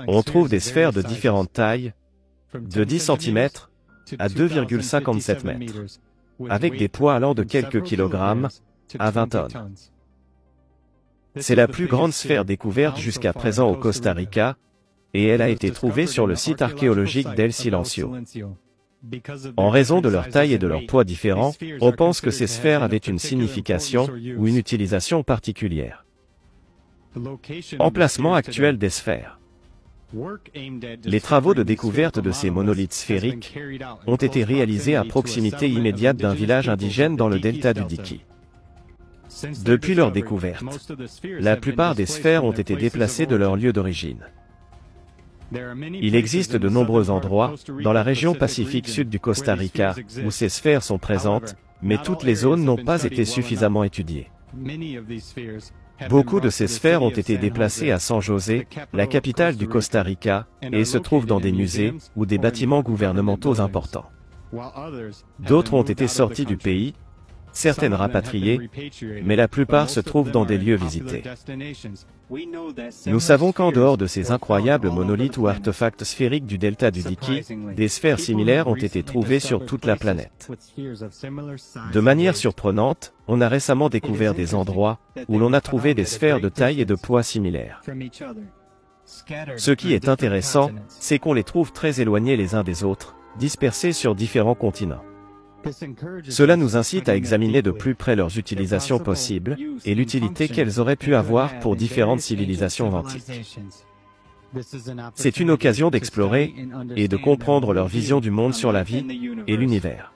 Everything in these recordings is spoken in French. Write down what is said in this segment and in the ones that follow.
On trouve des sphères de différentes tailles, de 10 cm à 2,57 mètres, avec des poids allant de quelques kilogrammes à 20 tonnes. C'est la plus grande sphère découverte jusqu'à présent au Costa Rica, et elle a été trouvée sur le site archéologique d'El Silencio. En raison de leur taille et de leur poids différents, on pense que ces sphères avaient une signification ou une utilisation particulière. Emplacement actuel des sphères. Les travaux de découverte de ces monolithes sphériques ont été réalisés à proximité immédiate d'un village indigène dans le delta du Diqui. Depuis leur découverte, la plupart des sphères ont été déplacées de leur lieu d'origine. Il existe de nombreux endroits, dans la région Pacifique sud du Costa Rica, où ces sphères sont présentes, mais toutes les zones n'ont pas été suffisamment étudiées. Beaucoup de ces sphères ont été déplacées à San José, la capitale du Costa Rica, et se trouvent dans des musées ou des bâtiments gouvernementaux importants. D'autres ont été sorties du pays, certaines rapatriées, mais la plupart se trouvent dans des lieux visités. Nous savons qu'en dehors de ces incroyables monolithes ou artefacts sphériques du delta du Diqui, des sphères similaires ont été trouvées sur toute la planète. De manière surprenante, on a récemment découvert des endroits où l'on a trouvé des sphères de taille et de poids similaires. Ce qui est intéressant, c'est qu'on les trouve très éloignés les uns des autres, dispersés sur différents continents. Cela nous incite à examiner de plus près leurs utilisations possibles et l'utilité qu'elles auraient pu avoir pour différentes civilisations antiques. C'est une occasion d'explorer et de comprendre leur vision du monde sur la vie et l'univers.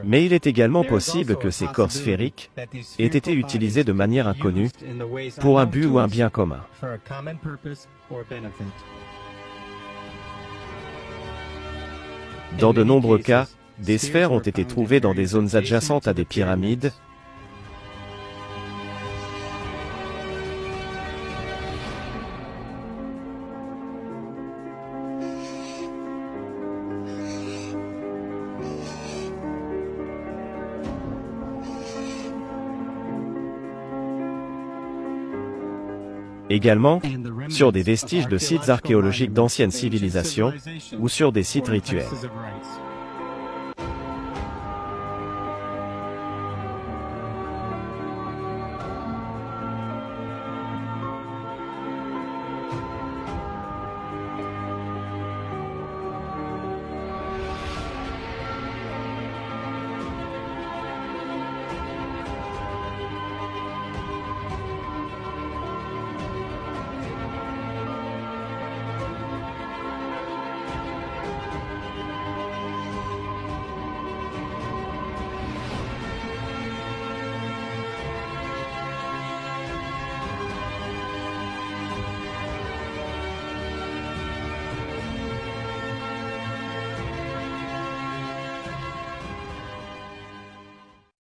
Mais il est également possible que ces corps sphériques aient été utilisés de manière inconnue pour un but ou un bien commun. Dans de nombreux cas, des sphères ont été trouvées dans des zones adjacentes à des pyramides, également sur des vestiges de sites archéologiques d'anciennes civilisations ou sur des sites rituels.